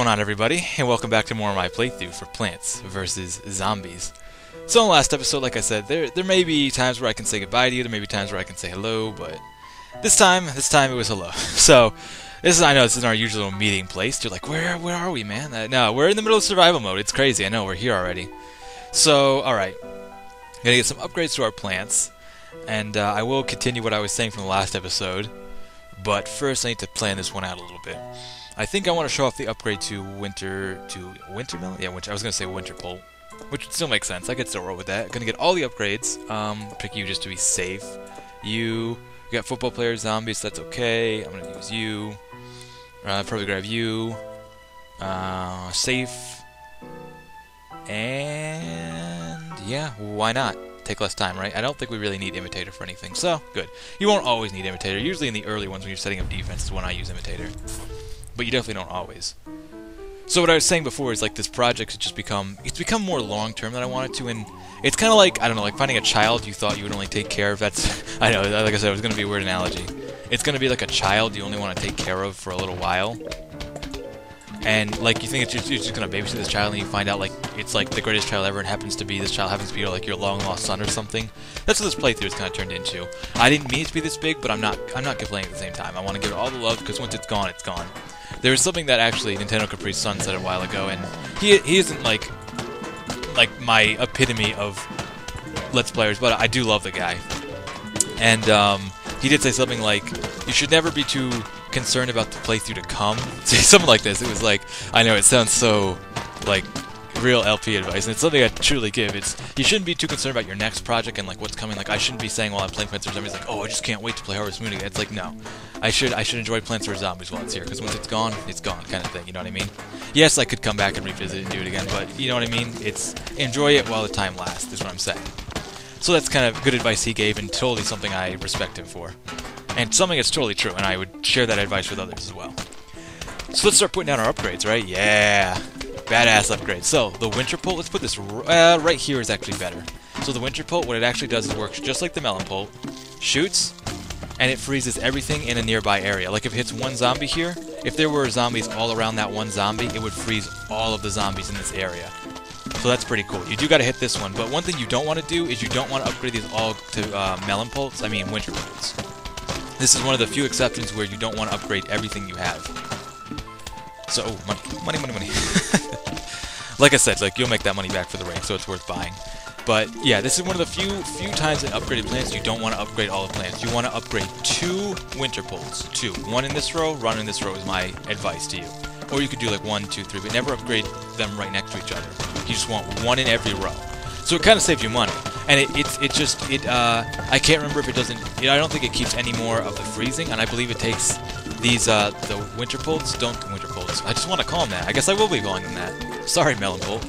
going on, everybody, and welcome back to more of my playthrough for Plants vs. Zombies. So in the last episode, like I said, there may be times where I can say goodbye to you, there may be times where I can say hello, but this time it was hello. So I know this isn't our usual meeting place. You're like, where are we, man? No, we're in the middle of survival mode. It's crazy. I know, we're here already. So, alright. Gonna get some upgrades to our plants, and I will continue what I was saying from the last episode, but first I need to plan this one out a little bit. I think I want to show off the upgrade to winter melon? Yeah, winter. I was going to say winter pole, which would still make sense. I could still roll with that. Going to get all the upgrades. Pick you just to be safe. You got football players, zombies, so that's okay. I'm going to use you. Probably grab you. Safe. And yeah, why not? Take less time, right? I don't think we really need Imitator for anything, so good. You won't always need Imitator. Usually in the early ones when you're setting up defense is when I use Imitator. But you definitely don't always. So what I was saying before is like this project has just become more long-term than I wanted to, and it's kind of like, I don't know, like finding a child you thought you would only take care of. That's, I know, like I said, it was going to be a weird analogy. It's going to be like a child you only want to take care of for a little while. And like you think you're just going to babysit this child, and you find out like it's like the greatest child ever, and this child happens to be like your long-lost son or something. That's what this playthrough has kind of turned into. I didn't mean it to be this big, but I'm not complaining at the same time. I want to give it all the love, because once it's gone, it's gone. There was something that actually Nintendo Capri's son said a while ago, and he isn't like my epitome of Let's Players, but I do love the guy. And he did say something like, you should never be too concerned about the playthrough to come. Something like this. It was like, I know it sounds so like real LP advice, and it's something I truly give. It's, you shouldn't be too concerned about your next project and like what's coming. Like I shouldn't be saying while I'm playing Plants vs. Zombies like, oh, I just can't wait to play Harvest Moon again. It's like, no, I should enjoy Plants vs. Zombies while it's here, because once it's gone, kind of thing. You know what I mean? Yes, I could come back and revisit it and do it again, but you know what I mean? It's enjoy it while the time lasts. Is what I'm saying. So that's kind of good advice he gave, and totally something I respect him for, and something that's totally true. And I would share that advice with others as well. So let's start putting down our upgrades, right? Yeah. Badass upgrade. So, the Winter Pult, let's put this right here is actually better. So the Winter Pult, what it actually does is it works just like the Melon Pult. Shoots, and it freezes everything in a nearby area. Like if it hits one zombie here, if there were zombies all around that one zombie, it would freeze all of the zombies in this area. So that's pretty cool. You do gotta hit this one, but one thing you don't want to do is you don't want to upgrade these all to Melon Pults, Winter Pults. This is one of the few exceptions where you don't want to upgrade everything you have. So, money. Like I said, like you'll make that money back for the ring, so it's worth buying. But yeah, this is one of the few times in upgraded plants you don't want to upgrade all the plants. You want to upgrade 2 Winter Pults. 2. One in this row, one in this row is my advice to you. Or you could do like 1, 2, 3, but never upgrade them right next to each other. You just want 1 in every row. So it kind of saves you money. And I can't remember if it doesn't, I don't think it keeps any more of the freezing, and I believe it takes these, the Winter Pults, Winter Pults, I just want to call them that. I guess I will be calling them that. Sorry, Melon Pult.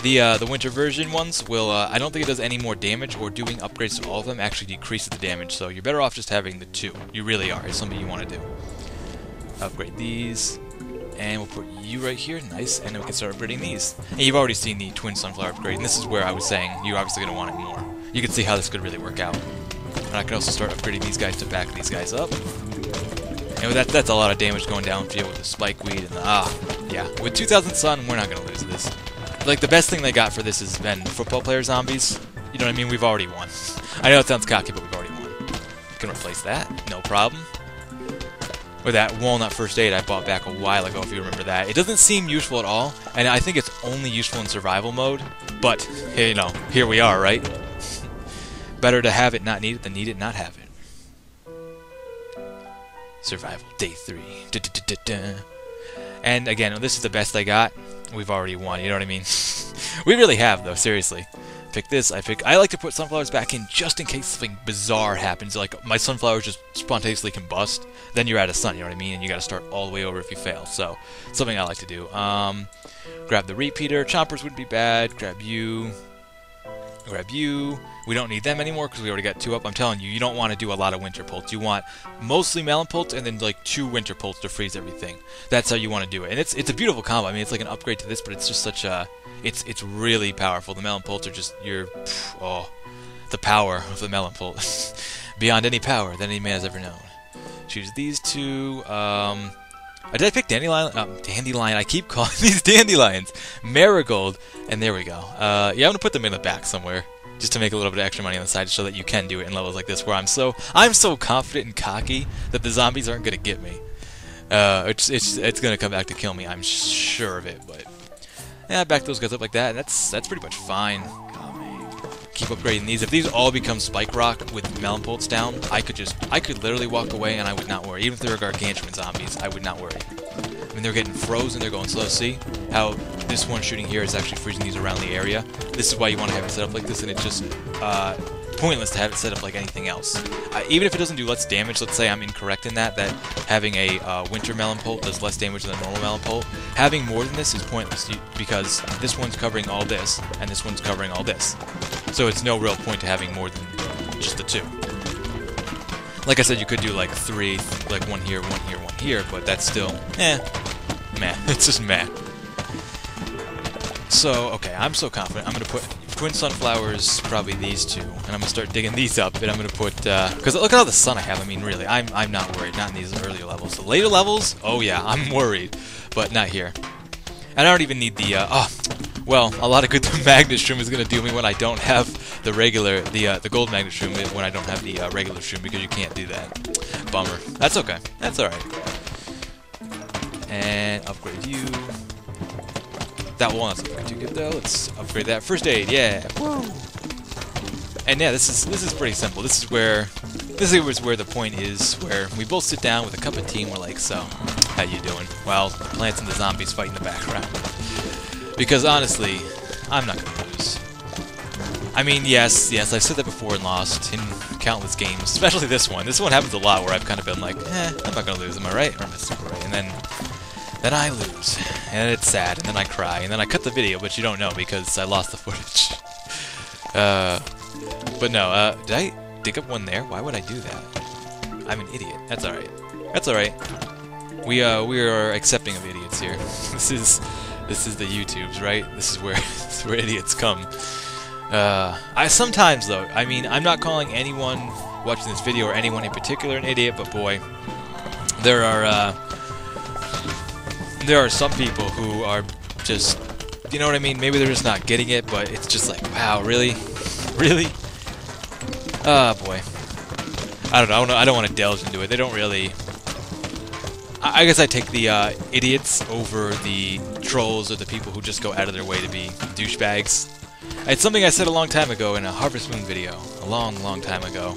The winter version ones will, I don't think it does any more damage, or doing upgrades to all of them actually decreases the damage, so you're better off just having the 2. You really are. It's something you want to do. Upgrade these. And we'll put you right here, nice, and then we can start upgrading these. And you've already seen the Twin Sunflower upgrade, and this is where I was saying you're obviously going to want it more. You can see how this could really work out. And I can also start upgrading these guys to back these guys up. And that's a lot of damage going downfield with the Spike Weed and the, yeah. With 2000 Sun, we're not going to lose this. Like, the best thing they got for this has been football player zombies. You know what I mean? We've already won. I know it sounds cocky, but we've already won. We can replace that, no problem. Or that Walnut First Aid I bought back a while ago, if you remember that. It doesn't seem useful at all, and I think it's only useful in survival mode, but, you know, here we are, right? Better to have it not need it than need it not have it. Survival, day 3. And again, this is the best I got. We've already won, you know what I mean? We really have, though, seriously. Pick this, I like to put sunflowers back in just in case something bizarre happens, like my sunflowers just spontaneously combust, then you're out of sun, you know what I mean, and you gotta start all the way over if you fail, so, something I like to do. Grab the repeater, chompers wouldn't be bad, grab you, we don't need them anymore because we already got 2 up. I'm telling you, you don't want to do a lot of Winter Pults, you want mostly Melon Pults and then like 2 Winter Pults to freeze everything. That's how you want to do it, and it's a beautiful combo. I mean, it's like an upgrade to this, but it's just such a, it's really powerful. The Melon Pults are just the power of the Melon Pult, beyond any power that any man has ever known. Choose these 2. Did I pick Dandelion? Dandelion. I keep calling these Dandelions. Marigold. And there we go. Yeah, I'm going to put them in the back somewhere. Just to make a little bit of extra money on the side to show that you can do it in levels like this where I'm so confident and cocky that the zombies aren't going to get me. It's going to come back to kill me. I'm sure of it, but... Yeah, back those guys up like that, and that's pretty much fine. Keep upgrading these. If these all become Spike Rock with Melon Bolts down, I could literally walk away and I would not worry. Even if they were Gargantuan zombies, I would not worry. I mean, they're getting frozen, they're going slow. See how this one shooting here is actually freezing these around the area? This is why you want to have it set up like this, and it's just pointless to have it set up like anything else. Even if it doesn't do less damage, let's say I'm incorrect in that having a Winter Melon Bolt does less damage than a normal Melon Bolt, having more than this is pointless because this one's covering all this, and this one's covering all this. So it's no real point to having more than just the two. Like I said, you could do like 3, like one here, one here, but that's still, meh. It's just meh. So, okay, I'm so confident. I'm going to put Twin Sunflowers, probably these two, and I'm going to start digging these up, and I'm going to put, because look at all the sun I have. I mean, really, I'm not worried, not in these earlier levels. The later levels, oh yeah, I'm worried, but not here. And I don't even need the, well, a lot of good Magnet Shroom is going to do me when I don't have the regular, the Gold Magnet Shroom, when I don't have the regular Shroom, because you can't do that. Bummer. That's okay. That's alright. And upgrade you. That walnut's looking too good though. Let's upgrade that. First aid, yeah. Woo! And yeah, this is pretty simple. This is where the point is, where we both sit down with a cup of tea and we're like, so, how you doing? Well, the plants and the zombies fight in the background. Because honestly, I'm not gonna lose. I mean, yes, I've said that before and lost in countless games, especially this one. This one happens a lot where I've kind of been like, I'm not gonna lose, am I right? Or am I super right? And then I lose, and it's sad, and then I cry, and then I cut the video, but you don't know because I lost the footage. But no, did I dig up one there? Why would I do that? I'm an idiot. That's alright. That's alright. We are accepting of idiots here. This is the YouTubes, right? This is where idiots come. Sometimes though, I mean, I'm not calling anyone watching this video or anyone in particular an idiot, but boy, there are some people who are just, you know what I mean? Maybe they're just not getting it, but it's just like, wow, really? Really? Oh, boy. I don't know. I don't want to delve into it. They don't really... I guess I take the idiots over the trolls or the people who just go out of their way to be douchebags. It's something I said a long time ago in a Harvest Moon video. A long, long time ago.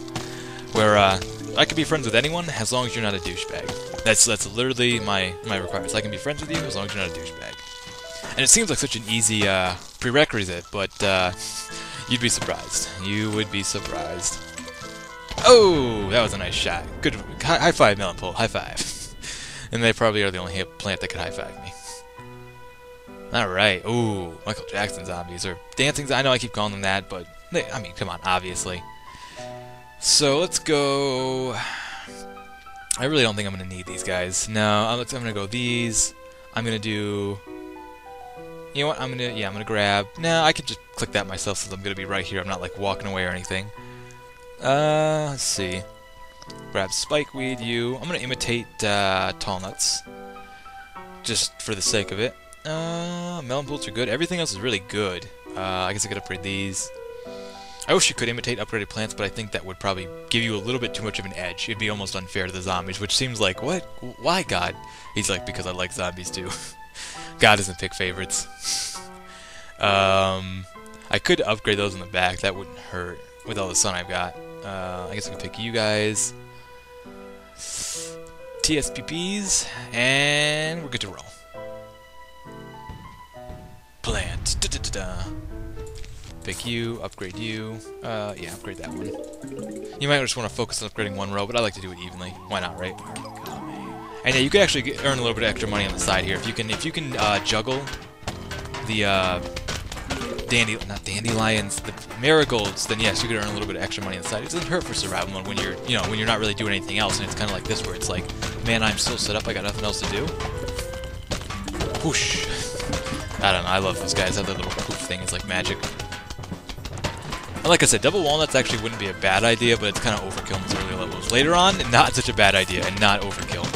Where, I can be friends with anyone as long as you're not a douchebag. That's literally my requirements. I can be friends with you as long as you're not a douchebag. And it seems like such an easy prerequisite, but you'd be surprised. You would be surprised. Oh, that was a nice shot. Good. High five, Melon Pole. High five. And they probably are the only plant that could high five me. Alright. Ooh, Michael Jackson zombies. Or dancing zombies. I know I keep calling them that, but I mean, come on, obviously. So let's go... I really don't think I'm going to need these guys. No, I'm going to go these. I'm going to do... You know what? I'm going to grab... Nah, I can just click that myself since I'm going to be right here. I'm not, like, walking away or anything. Let's see. Grab Spikeweed, you. I'm going to imitate Tall Nuts. Just for the sake of it. Melon Bolts are good. Everything else is really good. I guess I could upgrade these. I wish you could imitate upgraded plants, but I think that would probably give you a little bit too much of an edge. It'd be almost unfair to the zombies, which seems like, what? Why, God? He's like, because I like zombies too. God doesn't pick favorites. I could upgrade those in the back. That wouldn't hurt with all the sun I've got. I guess I could pick you guys. TSPPs, and we're good to roll. Plant. Da-da-da-da. Pick you, upgrade you. Yeah, upgrade that one. You might just want to focus on upgrading one row, but I like to do it evenly. Why not, right? And yeah, you could actually earn a little bit of extra money on the side here if you can juggle the not dandelions, the marigolds. Then yes, you could earn a little bit of extra money on the side. It doesn't hurt for survival mode when you're when you're not really doing anything else, and it's kind of like this where it's like, man, I'm so set up, I got nothing else to do. Whoosh. I don't know. I love those guys. That little poof thing is like magic. And like I said, double walnuts actually wouldn't be a bad idea, but it's kind of overkill in these early levels. Later on, not such a bad idea, and not overkill.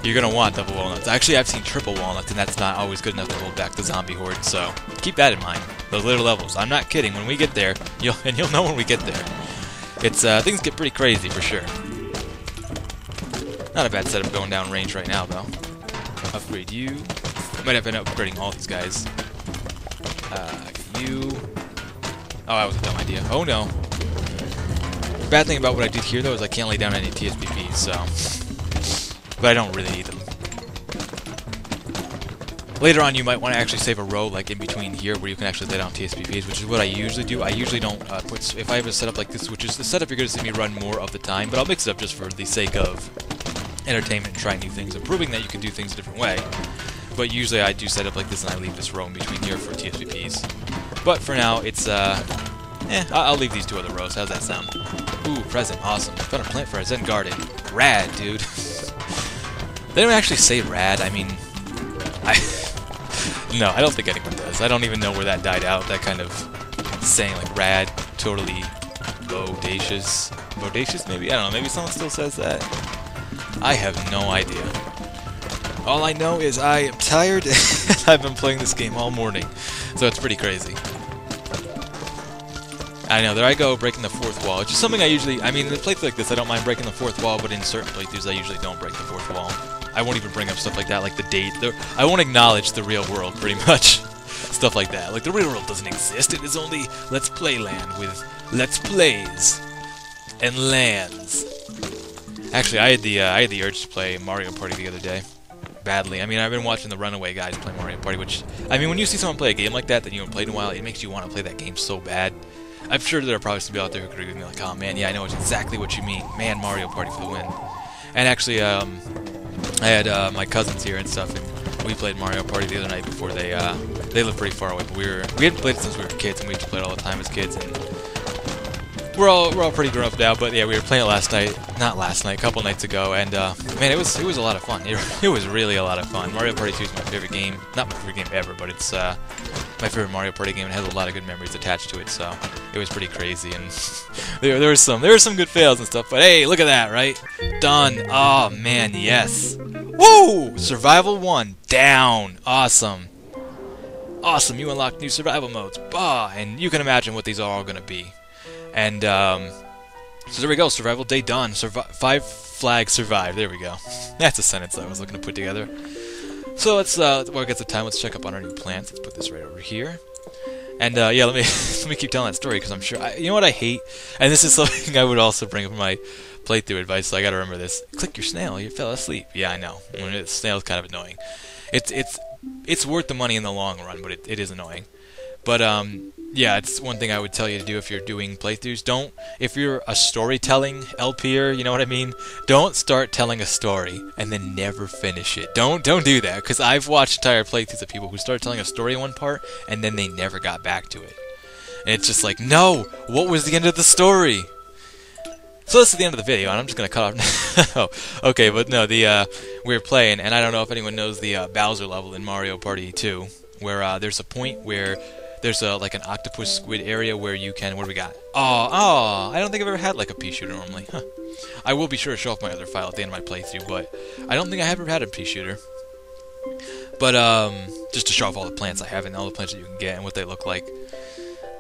you're gonna want double walnuts. Actually, I've seen triple walnuts, and that's not always good enough to hold back the zombie horde. So keep that in mind. Those later levels. I'm not kidding. When we get there, you'll know when we get there. It's things get pretty crazy for sure. Not a bad setup going down range right now, though. Upgrade you. Might have been upgrading all these guys. You. Oh, that was a dumb idea. Oh no. The bad thing about what I did here, though, is I can't lay down any TSPPs, so. But I don't really need them. Later on, you might want to actually save a row, like in between here, where you can actually lay down TSPPs, which is what I usually do. I usually don't put. If I have a setup like this, which is the setup you're going to see me run more of the time, but I'll mix it up just for the sake of entertainment and trying new things, and proving that you can do things a different way. But usually I do set up like this, and I leave this row in between here for TSPPs. But for now, it's I'll leave these two other rows. How's that sound? Ooh, present, awesome. Found a plant for a Zen garden. Rad, dude. They don't actually say rad. I mean, no, I don't think anyone does. I don't even know where that died out. That kind of saying like rad, totally bodacious. Bodacious, maybe? I don't know. Maybe someone still says that. I have no idea. All I know is I am tired. I've been playing this game all morning, so it's pretty crazy. I know, there I go, breaking the fourth wall. It's just something I usually, I mean, in playthroughs like this, I don't mind breaking the fourth wall, but in certain playthroughs, I usually don't break the fourth wall. I won't even bring up stuff like that, like the date. I won't acknowledge the real world, pretty much. Stuff like that. Like, the real world doesn't exist. It is only Let's Play Land with Let's Plays and lands. Actually, I had the urge to play Mario Party the other day. Badly. I mean, I've been watching the Runaway guys play Mario Party, which, I mean, when you see someone play a game like that you haven't played in a while, it makes you want to play that game so bad. I'm sure there are probably some people out there who agree with me, like, oh man, yeah, I know exactly what you mean. Man, Mario Party for the win. And actually, I had my cousins here and stuff, and we played Mario Party the other night before they live pretty far away, but we hadn't played it since we were kids, and we used to play it all the time as kids, and we're all pretty grown up now, but yeah, we were playing it last night, not last night, a couple nights ago, and man, it was a lot of fun. It was really a lot of fun. Mario Party 2 is my favorite game, not my favorite game ever, but it's my favorite Mario Party game, and has a lot of good memories attached to it, so it was pretty crazy, and there were some good fails and stuff, but hey, look at that, right? Done. Oh man, yes. Woo! Survival 1 down. Awesome. Awesome, you unlocked new survival modes. Bah! And you can imagine what these are all going to be. And, so there we go, survival day done. 5 flags survived, there we go. That's a sentence that I was looking to put together. So let's, while we get the time, let's check up on our new plants. Let's put this right over here. And, yeah, let me keep telling that story, because I'm sure, you know what I hate? And this is something I would also bring up in my playthrough advice, so I gotta remember this. Click your snail, you fell asleep. Yeah, I know. Snail's kind of annoying. It's worth the money in the long run, but it is annoying. But, yeah, it's one thing I would tell you to do if you're doing playthroughs. If you're a storytelling LPer, you know what I mean? Don't start telling a story and then never finish it. Don't do that, because I've watched entire playthroughs of people who started telling a story in one part and then they never got back to it. And it's just like, no! What was the end of the story? So this is the end of the video, and I'm just gonna cut off. Oh, okay, but no, we were playing, and I don't know if anyone knows the Bowser level in Mario Party 2, where there's a point where there's like an octopus squid area where you can. What do we got? Oh, I don't think I've ever had like a pea shooter normally. Huh. I will be sure to show off my other file at the end of my playthrough, but I don't think I have ever had a pea shooter. But just to show off all the plants I have and all the plants that you can get and what they look like.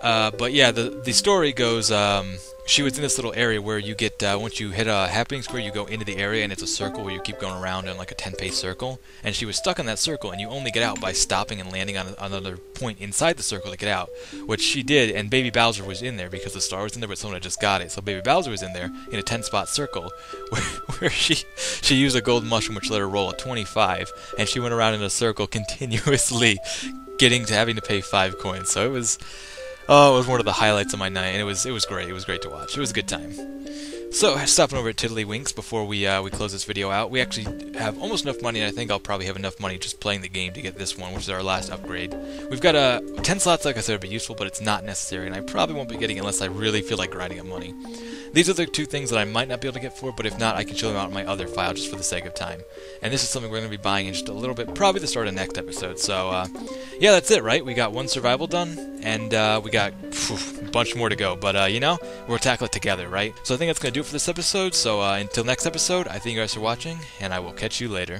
But yeah, the story goes, she was in this little area where you get, once you hit a happening square, you go into the area, and it's a circle where you keep going around in like a 10-pace circle, and she was stuck in that circle, and you only get out by stopping and landing on another point inside the circle to get out, which she did, and Baby Bowser was in there, because the star was in there, but someone had just got it, so Baby Bowser was in there, in a 10-spot circle, where she used a golden mushroom, which let her roll a 25, and she went around in a circle continuously, having to pay 5 coins, so it was... Oh, it was one of the highlights of my night, and it was great. It was great to watch. It was a good time. So, stopping over at Tiddlywinks before we close this video out. We actually have almost enough money, and I think I'll probably have enough money just playing the game to get this one, which is our last upgrade. We've got 10 slots, like I said, would be useful, but it's not necessary, and I probably won't be getting it unless I really feel like grinding up money. These are the 2 things that I might not be able to get for, but if not, I can show them out in my other file just for the sake of time. And this is something we're going to be buying in just a little bit, probably the start of next episode. So, yeah, that's it, right? We got 1 survival done, and we got a bunch more to go. But, you know, we'll tackle it together, right? So I think that's going to do it for this episode. So until next episode, I thank you guys for watching, and I will catch you later.